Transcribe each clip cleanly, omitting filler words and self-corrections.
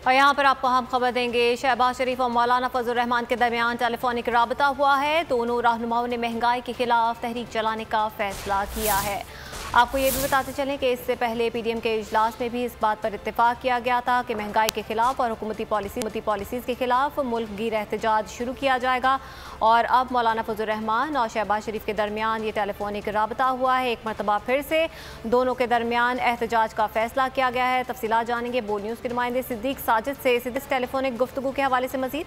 और यहाँ पर आपको हम खबर देंगे, शहबाज शरीफ और मौलाना फजल रहमान के दरमियान टेलीफोनिक राबता हुआ है। दोनों रहनुमाओं ने महंगाई के खिलाफ तहरीक चलाने का फैसला किया है। आपको ये भी बताते चलें कि इससे पहले पीडीएम के इजलास में भी इस बात पर इत्तेफाक किया गया था कि महंगाई के खिलाफ और हुकूमती पॉलिसीज़ के खिलाफ मुल्क गिर एहतजाज शुरू किया जाएगा। और अब मौलाना फजल रहमान और शहबाज शरीफ के दरमियान ये टेलीफोनिक राबता हुआ है। एक मरतबा फिर से दोनों के दरमियान एहतजाज का फैसला किया गया है। तफसीलात जानेंगे बोल न्यूज़ के नुमाइंदे सिद्दीक साजिद से। सिद्दीक, टेलीफोनिक गुफ्तगू के हवाले से मजीद।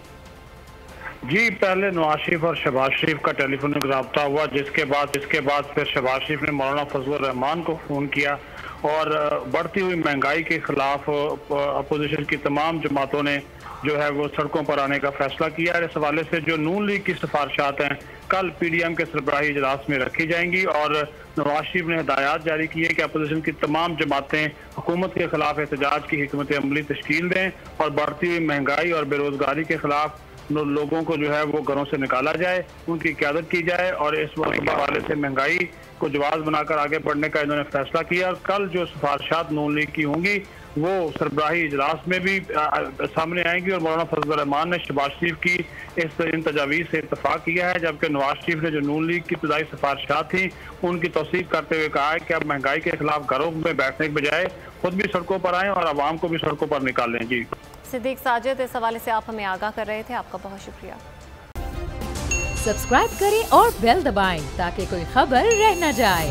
जी, पहले नवाज शरीफ और शहबाज शरीफ का टेलीफोनिक रब्ता हुआ, जिसके बाद फिर शहबाज शरीफ ने मौलाना फजल रहमान को फ़ोन किया और बढ़ती हुई महंगाई के खिलाफ अपोजिशन की तमाम जमातों ने जो है वो सड़कों पर आने का फैसला किया है। इस हवाले से जो नून लीग की सिफारिशात हैं कल पीडीएम के सरबराही इजलास में रखी जाएंगी और नवाज शरीफ ने हिदायत जारी की है कि अपोजिशन की तमाम जमातें हुकूमत के खिलाफ एहतजाज की हिकमत अमली तश्कील दें और बढ़ती हुई महंगाई और बेरोजगारी के खिलाफ लोगों को जो है वो घरों से निकाला जाए, उनकी क़यादत की जाए और इस वक्त के हवाले से महंगाई को जवाब बनाकर आगे बढ़ने का इन्होंने फैसला किया। और कल जो सिफारिशात नून लीग की होंगी वो सरबराही इजलास में भी सामने आएंगी और मौलाना फजल रहमान ने शहबाज शरीफ की इन तजावीज़ से इत्तफाक किया है, जबकि नवाज शरीफ ने जो नून लीग की इब्तदाई सिफारिशात थी उनकी तौसीक करते हुए कहा है कि अब महंगाई के खिलाफ घरों में बैठने के बजाय खुद भी सड़कों पर आएँ और आवाम को भी सड़कों पर निकालें। जी सिद्दीक साजिद, इस हवाले से आप हमें आगाह कर रहे थे, आपका बहुत शुक्रिया। सब्सक्राइब करें और बेल दबाएं ताकि कोई खबर रह न जाए।